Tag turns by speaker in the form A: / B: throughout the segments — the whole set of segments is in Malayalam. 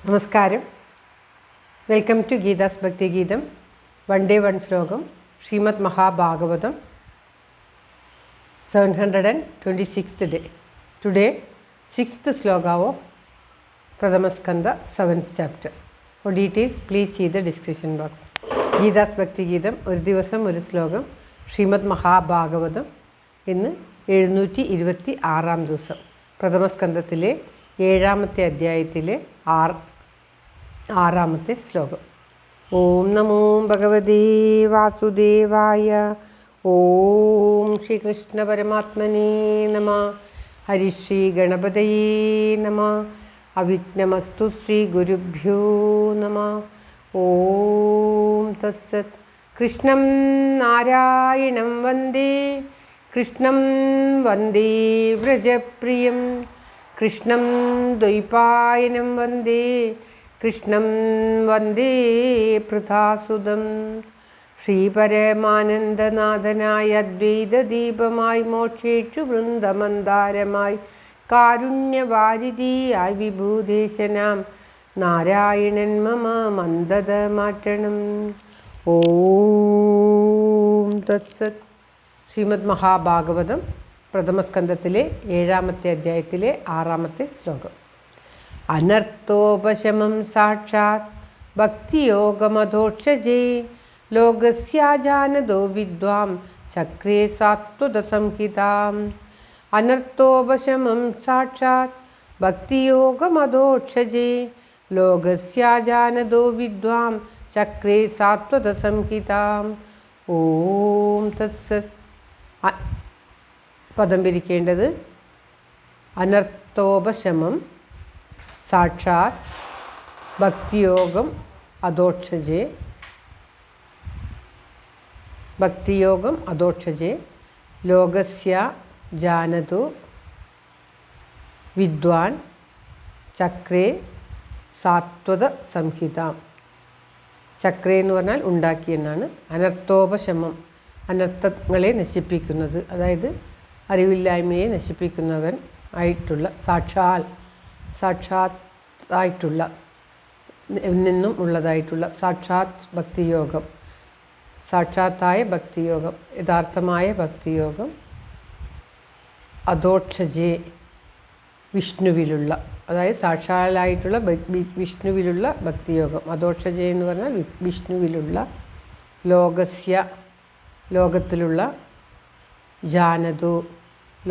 A: നമസ്കാരം. വെൽക്കം ടു ഗീതാസ് ഭക്തി ഗീതം. വൺ ഡേ വൺ ശ്ലോകം. Shrimad Mahabhagavatam 726th day. Today 6th sloka of Pradhama Skanda 7th chapter. For details please see the description box. Geetha's ഭക്തി ഗീതം ഒരു ദിവസം ഒരു ശ്ലോകം. ശ്രീമദ് മഹാഭാഗവതം ഇന്ന് 726-ാം ദിവസം. പ്രഥമസ്കന്ധത്തിലെ 7ാമത്തെ അധ്യായത്തിലെ 6ാമത്തെ ശ്ലോകം. ഓം നമോ ഭഗവതേ വാസുദേവായ. ഓം ശ്രീകൃഷ്ണ പരമാത്മനേ നമഃ. ഹരിശ്രീ ഗണപതയേ നമഃ. അവിഘ്നമസ്തു ശ്രീ ഗുരുഭ്യോ നമഃ. ഓം തത്സത്. കൃഷ്ണം നാരായണം വന്ദേ കൃഷ്ണം വന്ദേ വ്രജപ്രിയം കൃഷ്ണം ദ്വൈപായനം വന്ദേ കൃഷ്ണം വന്ദേ പൃഥാസുതം. ശ്രീപരമാനന്ദനാഥനായ അദ്വൈതദീപമായി മോക്ഷേക്ഷു വൃന്ദമന്ദാരമായി കാരുണ്യവാരിധിയായി വിഭൂദേശനാം നാരായണൻ മമ മന്ദത മാറ്റണം. ഓം തത്സത്. ശ്രീമദ് മഹാഭാഗവതം പ്രഥമസ്കന്ധത്തിലെ 7ാമത്തെ അധ്യായത്തിലെ 6ാമത്തെ ശ്ലോകം. അനർത്ഥോപശമം സാക്ഷാത് ഭക്തിയോഗമധോക്ഷജേ ലോകസ്യാജാനദോ വിദ്വാം ചക്രേ സാത്വതസംഹിതാം. അനർത്ഥോപശമം സാക്ഷാത് ഭക്തിയോഗമധോക്ഷജേ ലോകസ്യാജാനദോ വിദ്വാം ചക്രേ സാത്വതസംഹിതാം. ഓം തത്സത്. പദം പിരിക്കേണ്ടത് അനർത്ഥോപശമം സാക്ഷാത് ഭക്തിയോഗം അധോക്ഷജേ. ഭക്തിയോഗം അധോക്ഷജേ ലോകസ്യ ജാനതു വിദ്വാൻ ചക്രേ സാത്വത സംഹിതാം. ചക്രേ എന്ന് പറഞ്ഞാൽ ഉണ്ടാക്കി എന്നാണ്. അനർത്ഥോപശമം അനർത്ഥങ്ങളെ നശിപ്പിക്കുന്നത്, അതായത് അറിവില്ലായ്മയെ നശിപ്പിക്കുന്നവൻ ആയിട്ടുള്ള സാക്ഷാത് ആയിട്ടുള്ള നിന്നും ഉള്ളതായിട്ടുള്ള സാക്ഷാത് ഭക്തിയോഗം, സാക്ഷാത്തായ ഭക്തിയോഗം, യഥാർത്ഥമായ ഭക്തിയോഗം. അധോക്ഷജേ വിഷ്ണുവിലുള്ള, അതായത് സാക്ഷാലായിട്ടുള്ള വിഷ്ണുവിലുള്ള ഭക്തിയോഗം. അധോക്ഷജേ എന്ന് പറഞ്ഞാൽ വിഷ്ണുവിലുള്ള. ലോകസ്യ ലോകത്തിലുള്ള, ജാനതു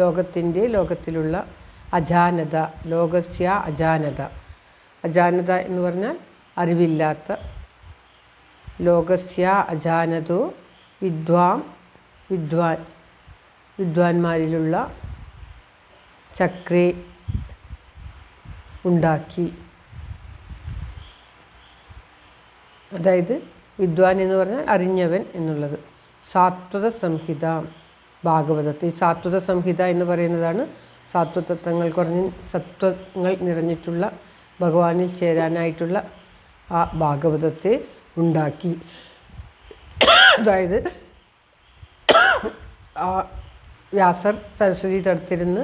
A: ലോകത്തിലുള്ള, അജാനത ലോകസ്യ അജാനത. അജാനത എന്ന് പറഞ്ഞാൽ അറിവില്ലാത്ത. ലോകസ്യ അജാനതു വിദ്വാൻമാരിലുള്ള ചക്രേ ഉണ്ടാക്കി. അതായത് വിദ്വാൻ എന്ന് പറഞ്ഞാൽ അറിഞ്ഞവൻ എന്നുള്ളത്. സാത്വത സംഹിത ഭാഗവതത്തെ സാത്വത സംഹിത എന്ന് പറയുന്നതാണ് സാത്വതത്വങ്ങൾ സത്വങ്ങൾ നിറഞ്ഞിട്ടുള്ള ഭഗവാനിൽ ചേരാനായിട്ടുള്ള ആ ഭാഗവതത്തെ ഉണ്ടാക്കി. അതായത് ആ വ്യാസർ സരസ്വതി തടത്തിരുന്ന്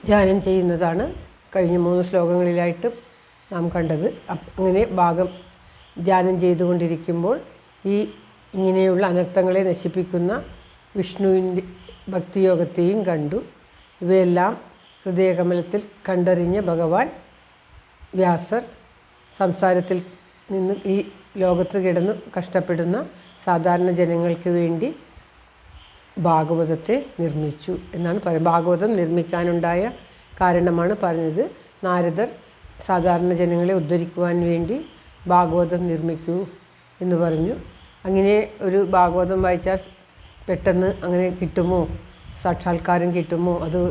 A: ധ്യാനം ചെയ്യുന്നതാണ് കഴിഞ്ഞ 3 ശ്ലോകങ്ങളിലായിട്ട് നാം കണ്ടത്. അങ്ങനെ ധ്യാനം ചെയ്തുകൊണ്ടിരിക്കുമ്പോൾ ഇങ്ങനെയുള്ള അനർത്ഥങ്ങളെ നശിപ്പിക്കുന്ന വിഷ്ണുവിൻ്റെ ഭക്തിയോഗത്തെയും കണ്ടു. ഇവയെല്ലാം ഹൃദയകമലത്തിൽ കണ്ടറിഞ്ഞ ഭഗവാൻ വ്യാസർ സംസാരത്തിൽ നിന്ന് ഈ ലോകത്ത് കിടന്ന് കഷ്ടപ്പെടുന്ന സാധാരണ ജനങ്ങൾക്ക് വേണ്ടി ഭാഗവതത്തെ നിർമ്മിച്ചു എന്നാണ് പറയുന്നത്. ഭാഗവതം നിർമ്മിക്കാനുണ്ടായ കാരണമാണ് പറഞ്ഞത്. നാരദർ സാധാരണ ജനങ്ങളെ ഉദ്ധരിക്കുവാൻ വേണ്ടി ഭാഗവതം നിർമ്മിക്കൂ എന്ന് പറഞ്ഞു. അങ്ങനെ ഒരു ഭാഗവതം വായിച്ചാൽ പെട്ടെന്ന് അങ്ങനെ കിട്ടുമോ, സാക്ഷാത്കാരം കിട്ടുമോ? അത്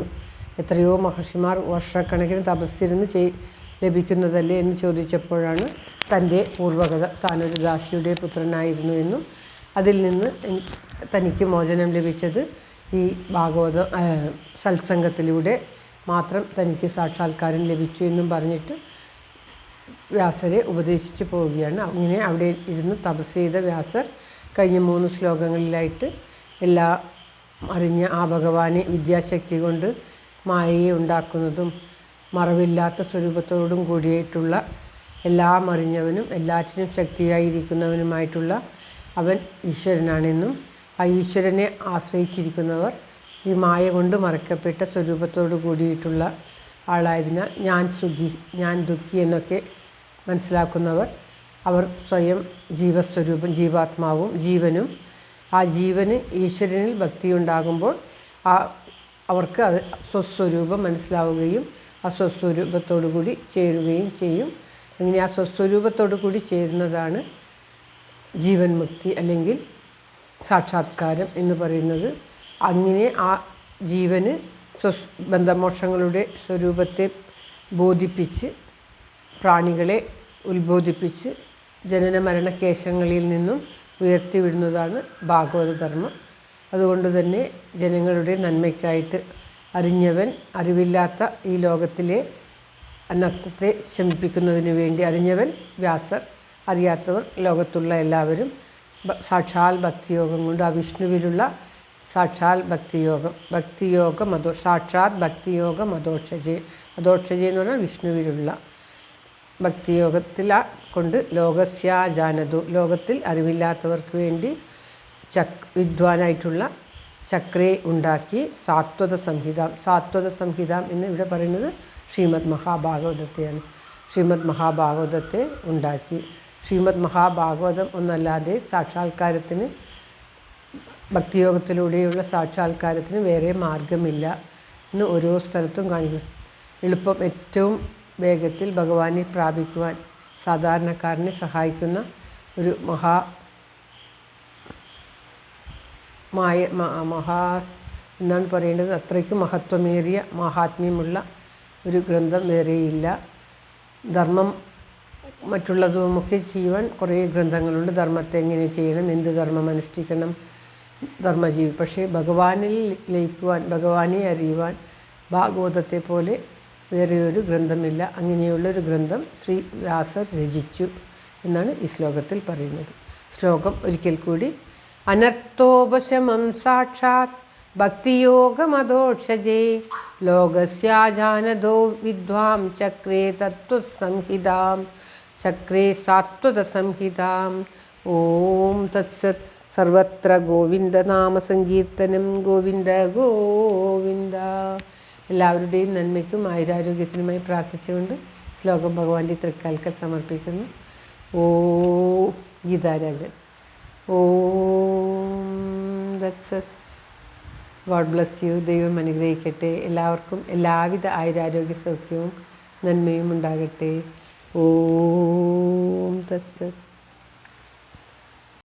A: എത്രയോ മഹർഷിമാർ വർഷക്കണക്കിന് തപസ്സിരുന്ന് ലഭിക്കുന്നതല്ലേ എന്ന് ചോദിച്ചപ്പോഴാണ് തൻ്റെ പൂർവ്വകഥ, താനൊരു ദാസിയുടെ പുത്രനായിരുന്നു എന്നും അതിൽ നിന്ന് തനിക്ക് മോചനം ലഭിച്ചത് ഈ ഭാഗവത സത്സംഗത്തിലൂടെ മാത്രം തനിക്ക് സാക്ഷാത്കാരം ലഭിച്ചു എന്നും പറഞ്ഞിട്ട് വ്യാസരെ ഉപദേശിച്ച് പോവുകയാണ്. അങ്ങനെ അവിടെ ഇരുന്ന് തപസ് ചെയ്ത വ്യാസർ കഴിഞ്ഞ 3 ശ്ലോകങ്ങളിലായിട്ട് എല്ലാം അറിഞ്ഞ ആ ഭഗവാനെ വിദ്യാശക്തി കൊണ്ട് മായയെ ഉണ്ടാക്കുന്നതും മറവില്ലാത്ത സ്വരൂപത്തോടും കൂടിയിട്ടുള്ള എല്ലാം അറിഞ്ഞവനും എല്ലാറ്റിനും ശക്തിയായിരിക്കുന്നവനുമായിട്ടുള്ള അവൻ ഈശ്വരനാണെന്നും ആ ഈശ്വരനെ ആശ്രയിച്ചിരിക്കുന്നവർ ഈ മായ കൊണ്ട് മറക്കപ്പെട്ട സ്വരൂപത്തോടു കൂടിയിട്ടുള്ള ആളായതിനാൽ ഞാൻ സുഖി, ഞാൻ ദുഃഖി എന്നൊക്കെ മനസ്സിലാക്കുന്നവർ അവർ സ്വയം ജീവസ്വരൂപം, ജീവാത്മാവും ജീവനും ആ ജീവന് ഈശ്വരനിൽ ഭക്തിയുണ്ടാകുമ്പോൾ അവർക്ക് അത് സ്വസ്വരൂപം മനസ്സിലാവുകയും ആ സ്വസ്വരൂപത്തോടു കൂടി ചേരുകയും ചെയ്യും. അങ്ങനെ ആ സ്വസ്വരൂപത്തോടു കൂടി ചേരുന്നതാണ് ജീവൻ മുക്തി അല്ലെങ്കിൽ സാക്ഷാത്കാരം എന്ന് പറയുന്നത്. അങ്ങനെ ആ ജീവന് ബന്ധമോക്ഷങ്ങളുടെ സ്വരൂപത്തെ ബോധിപ്പിച്ച് പ്രാണികളെ ഉത്ബോധിപ്പിച്ച് ജനന മരണക്ലേശങ്ങളിൽ നിന്നും ഉയർത്തിവിടുന്നതാണ് ഭാഗവതധർമ്മം. അതുകൊണ്ട് തന്നെ ജനങ്ങളുടെ നന്മയ്ക്കായിട്ട് അറിഞ്ഞവൻ അറിവില്ലാത്ത ഈ ലോകത്തിലെ അനർത്ഥത്തെ ശമിപ്പിക്കുന്നതിന് വേണ്ടി അറിഞ്ഞവൻ വ്യാസർ, അറിയാത്തവർ ലോകത്തുള്ള എല്ലാവരും സാക്ഷാൽ ഭക്തിയോഗം കൊണ്ട് ആ വിഷ്ണുവിലുള്ള സാക്ഷാൽ ഭക്തിയോഗം സാക്ഷാത് ഭക്തിയോഗം അധോക്ഷജേ എന്ന് പറഞ്ഞാൽ വിഷ്ണുവിലുള്ള ഭക്തിയോഗത്തിൽ കൊണ്ട് ലോകസ്യാജാനതു ലോകത്തിൽ അറിവില്ലാത്തവർക്ക് വേണ്ടി വിദ്വാനായിട്ടുള്ള ചക്രേ ഉണ്ടാക്കി സാത്വത സംഹിത എന്ന് ഇവിടെ പറയുന്നത് ശ്രീമദ് മഹാഭാഗവതത്തെയാണ്. ശ്രീമദ് മഹാഭാഗവതത്തെ ഉണ്ടാക്കി. ശ്രീമദ് മഹാഭാഗവതം ഒന്നല്ലാതെ സാക്ഷാത്കാരത്തിന് ഭക്തിയോഗത്തിലൂടെയുള്ള സാക്ഷാത്കാരത്തിന് വേറെ മാർഗമില്ല എന്ന് ഓരോ സ്ഥലത്തും കാണിക്കുന്നു. എളുപ്പം ഏറ്റവും വേഗത്തിൽ ഭഗവാനെ പ്രാപിക്കുവാൻ സാധാരണക്കാരനെ സഹായിക്കുന്ന ഒരു എന്നാണ് പറയേണ്ടത്. അത്രയ്ക്ക് മഹത്വമേറിയ മഹാത്മ്യമുള്ള ഒരു ഗ്രന്ഥം വേറെയില്ല. ധർമ്മം മറ്റുള്ളതുമൊക്കെ ചെയ്യുവാൻ കുറേ ഗ്രന്ഥങ്ങളുണ്ട്. ധർമ്മത്തെ എങ്ങനെ ചെയ്യണം, എന്ത് ധർമ്മം അനുഷ്ഠിക്കണം, ധർമ്മജീവി. പക്ഷേ ഭഗവാനിൽ ലയിക്കുവാൻ, ഭഗവാനെ അറിയുവാൻ ഭാഗവതത്തെ പോലെ വേറെ ഒരു ഗ്രന്ഥമില്ല. അങ്ങനെയുള്ളൊരു ഗ്രന്ഥം ശ്രീ വ്യാസർ രചിച്ചു എന്നാണ് ഈ ശ്ലോകത്തിൽ പറയുന്നത്. ശ്ലോകം ഒരിക്കൽ കൂടി. അനർത്ഥോപശമം സാക്ഷാത് ഭക്തിയോഗമധോക്ഷജേ ലോകസ്യാജാനദോ വിദ്വാം ചക്രേ തത്വസംഹിതാം ചക്രേ സാത്വതസംഹിതാം. ഓം തത്സത്. സർവത്ര ഗോവിന്ദനാമസങ്കീർത്തനം. ഗോവിന്ദ ഗോവിന്ദ. എല്ലാവരുടെയും നന്മയ്ക്കും ആയുരാരോഗ്യത്തിനുമായി പ്രാർത്ഥിച്ചുകൊണ്ട് ശ്ലോകം ഭഗവാന്റെ തൃക്കാൽക്കൽ സമർപ്പിക്കുന്നു. Geetha Rajan. That's it. God bless you. ദൈവം അനുഗ്രഹിക്കട്ടെ. എല്ലാവർക്കും എല്ലാവിധ ആയുരാരോഗ്യ സൗഖ്യവും നന്മയും ഉണ്ടാകട്ടെ. That's it.